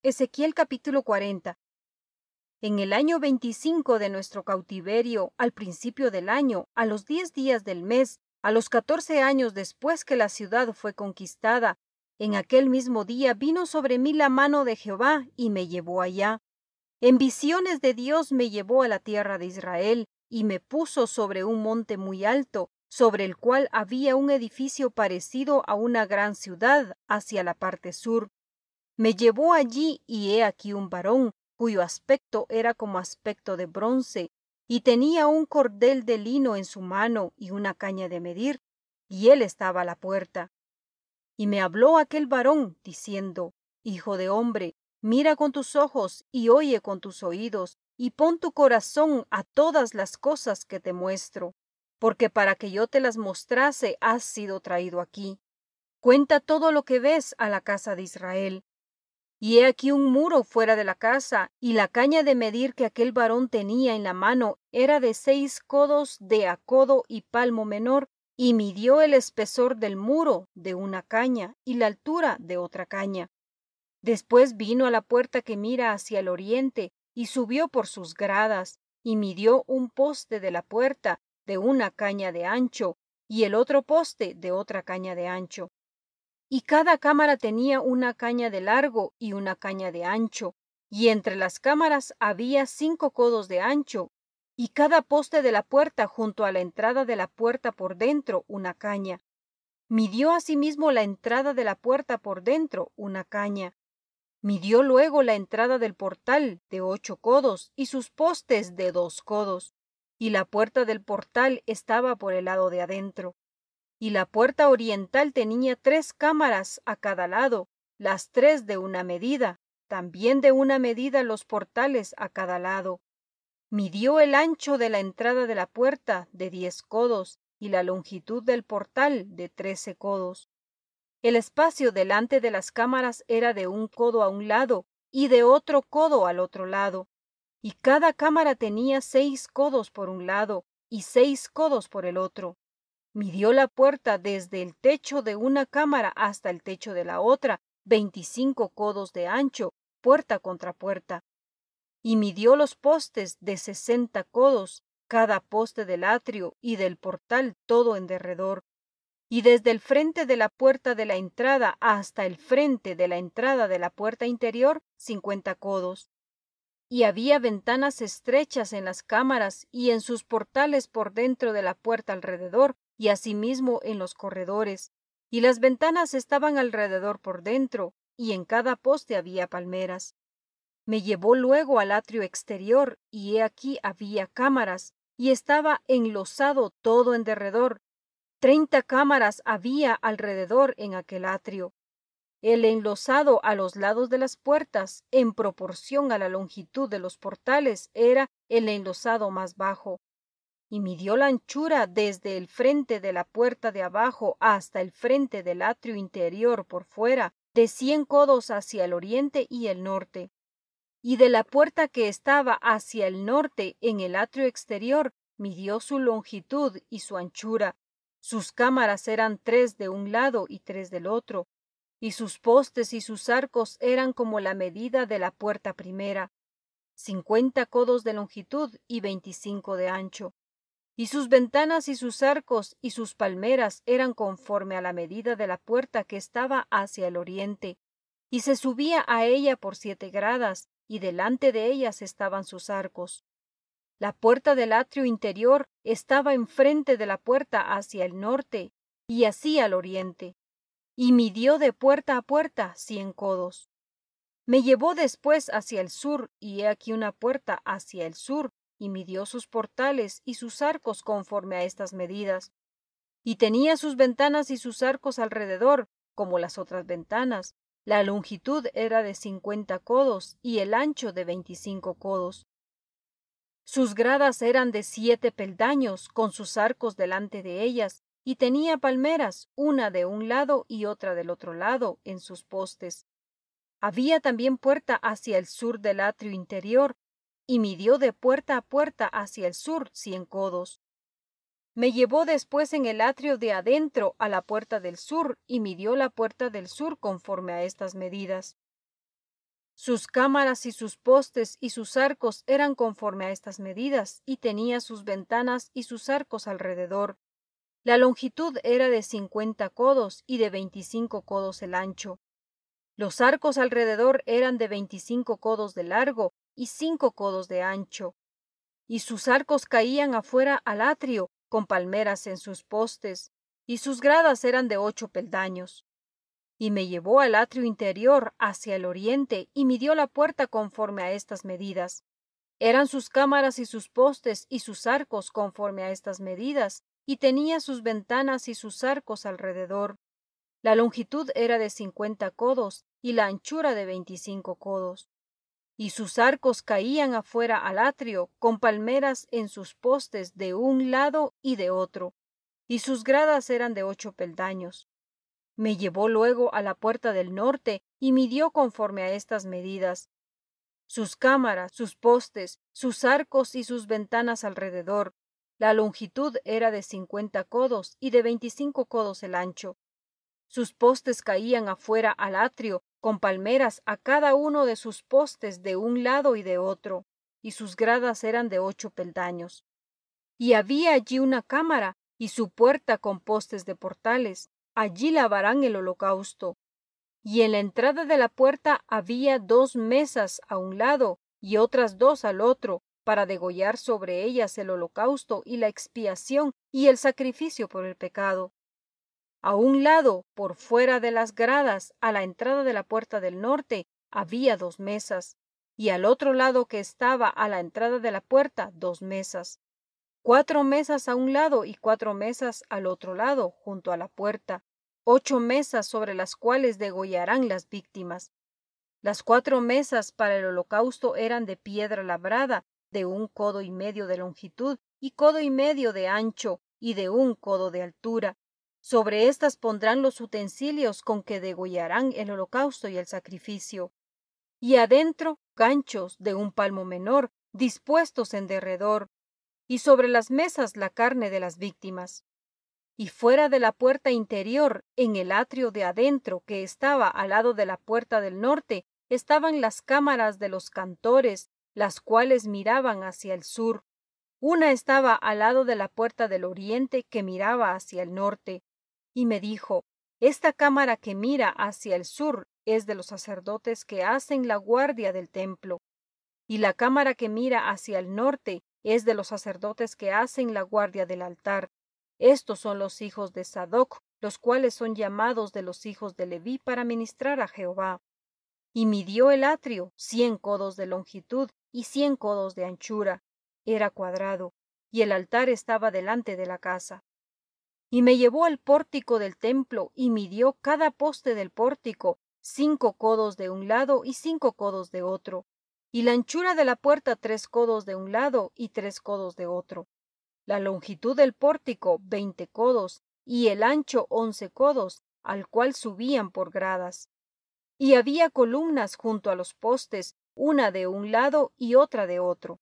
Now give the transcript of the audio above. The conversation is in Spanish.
Ezequiel capítulo 40. En el año 25 de nuestro cautiverio, al principio del año, a los 10 días del mes, a los 14 años después que la ciudad fue conquistada, en aquel mismo día vino sobre mí la mano de Jehová y me llevó allá. En visiones de Dios me llevó a la tierra de Israel y me puso sobre un monte muy alto, sobre el cual había un edificio parecido a una gran ciudad hacia la parte sur. Me llevó allí y he aquí un varón, cuyo aspecto era como aspecto de bronce, y tenía un cordel de lino en su mano y una caña de medir, y él estaba a la puerta. Y me habló aquel varón, diciendo: Hijo de hombre, mira con tus ojos y oye con tus oídos, y pon tu corazón a todas las cosas que te muestro, porque para que yo te las mostrase has sido traído aquí. Cuenta todo lo que ves a la casa de Israel. Y he aquí un muro fuera de la casa, y la caña de medir que aquel varón tenía en la mano era de 6 codos de a codo y palmo menor, y midió el espesor del muro de una caña y la altura de otra caña. Después vino a la puerta que mira hacia el oriente, y subió por sus gradas, y midió un poste de la puerta de una caña de ancho, y el otro poste de otra caña de ancho. Y cada cámara tenía una caña de largo y una caña de ancho, y entre las cámaras había 5 codos de ancho, y cada poste de la puerta junto a la entrada de la puerta por dentro una caña. Midió asimismo la entrada de la puerta por dentro una caña. Midió luego la entrada del portal de 8 codos y sus postes de 2 codos, y la puerta del portal estaba por el lado de adentro. Y la puerta oriental tenía 3 cámaras a cada lado, las 3 de una medida, también de una medida los portales a cada lado. Midió el ancho de la entrada de la puerta de 10 codos, y la longitud del portal de 13 codos. El espacio delante de las cámaras era de 1 codo a un lado, y de otro codo al otro lado. Y cada cámara tenía 6 codos por un lado, y 6 codos por el otro. Midió la puerta desde el techo de una cámara hasta el techo de la otra, 25 codos de ancho, puerta contra puerta. Y midió los postes de 60 codos, cada poste del atrio y del portal todo en derredor. Y desde el frente de la puerta de la entrada hasta el frente de la entrada de la puerta interior, 50 codos. Y había ventanas estrechas en las cámaras y en sus portales por dentro de la puerta alrededor, y asimismo en los corredores. Y las ventanas estaban alrededor por dentro, y en cada poste había palmeras. Me llevó luego al atrio exterior, y he aquí había cámaras, y estaba enlosado todo en derredor. 30 cámaras había alrededor en aquel atrio. El enlosado a los lados de las puertas, en proporción a la longitud de los portales, era el enlosado más bajo. Y midió la anchura desde el frente de la puerta de abajo hasta el frente del atrio interior por fuera, de 100 codos hacia el oriente y el norte. Y de la puerta que estaba hacia el norte en el atrio exterior, midió su longitud y su anchura. Sus cámaras eran 3 de un lado y 3 del otro, y sus postes y sus arcos eran como la medida de la puerta primera, 50 codos de longitud y 25 de ancho. Y sus ventanas y sus arcos y sus palmeras eran conforme a la medida de la puerta que estaba hacia el oriente, y se subía a ella por 7 gradas, y delante de ellas estaban sus arcos. La puerta del atrio interior estaba enfrente de la puerta hacia el norte, y así al oriente, y midió de puerta a puerta 100 codos. Me llevó después hacia el sur, y he aquí una puerta hacia el sur, y midió sus portales y sus arcos conforme a estas medidas. Y tenía sus ventanas y sus arcos alrededor, como las otras ventanas. La longitud era de 50 codos, y el ancho de 25 codos. Sus gradas eran de 7 peldaños, con sus arcos delante de ellas, y tenía palmeras, una de un lado y otra del otro lado, en sus postes. Había también puerta hacia el sur del atrio interior, y midió de puerta a puerta hacia el sur 100 codos. Me llevó después en el atrio de adentro a la puerta del sur, y midió la puerta del sur conforme a estas medidas. Sus cámaras y sus postes y sus arcos eran conforme a estas medidas, y tenía sus ventanas y sus arcos alrededor. La longitud era de 50 codos y de 25 codos el ancho. Los arcos alrededor eran de 25 codos de largo y 5 codos de ancho. Y sus arcos caían afuera al atrio, con palmeras en sus postes, y sus gradas eran de 8 peldaños. Y me llevó al atrio interior hacia el oriente y midió la puerta conforme a estas medidas. Eran sus cámaras y sus postes y sus arcos conforme a estas medidas, y tenía sus ventanas y sus arcos alrededor. La longitud era de 50 codos y la anchura de 25 codos. Y sus arcos caían afuera al atrio, con palmeras en sus postes de un lado y de otro, y sus gradas eran de 8 peldaños. Me llevó luego a la puerta del norte y midió conforme a estas medidas. Sus cámaras, sus postes, sus arcos y sus ventanas alrededor. La longitud era de 50 codos y de 25 codos el ancho. Sus postes caían afuera al atrio, con palmeras a cada uno de sus postes de un lado y de otro, y sus gradas eran de 8 peldaños. Y había allí una cámara, y su puerta con postes de portales. Allí lavarán el holocausto. Y en la entrada de la puerta había 2 mesas a un lado y otras 2 al otro, para degollar sobre ellas el holocausto y la expiación y el sacrificio por el pecado. A un lado, por fuera de las gradas, a la entrada de la puerta del norte, había 2 mesas, y al otro lado que estaba a la entrada de la puerta 2 mesas. 4 mesas a un lado y 4 mesas al otro lado, junto a la puerta. 8 mesas sobre las cuales degollarán las víctimas. Las 4 mesas para el holocausto eran de piedra labrada, de 1 codo y medio de longitud y codo y medio de ancho y de 1 codo de altura. Sobre estas pondrán los utensilios con que degollarán el holocausto y el sacrificio. Y adentro ganchos de 1 palmo menor, dispuestos en derredor, y sobre las mesas la carne de las víctimas. Y fuera de la puerta interior, en el atrio de adentro que estaba al lado de la puerta del norte, estaban las cámaras de los cantores, las cuales miraban hacia el sur. Una estaba al lado de la puerta del oriente que miraba hacia el norte. Y me dijo, esta cámara que mira hacia el sur es de los sacerdotes que hacen la guardia del templo. Y la cámara que mira hacia el norte es de los sacerdotes que hacen la guardia del altar. Estos son los hijos de Sadoc, los cuales son llamados de los hijos de Leví para ministrar a Jehová. Y midió el atrio 100 codos de longitud y 100 codos de anchura. Era cuadrado, y el altar estaba delante de la casa. Y me llevó al pórtico del templo y midió cada poste del pórtico 5 codos de un lado y 5 codos de otro. Y la anchura de la puerta 3 codos de un lado y 3 codos de otro. La longitud del pórtico 20 codos, y el ancho 11 codos, al cual subían por gradas. Y había columnas junto a los postes, una de un lado y otra de otro.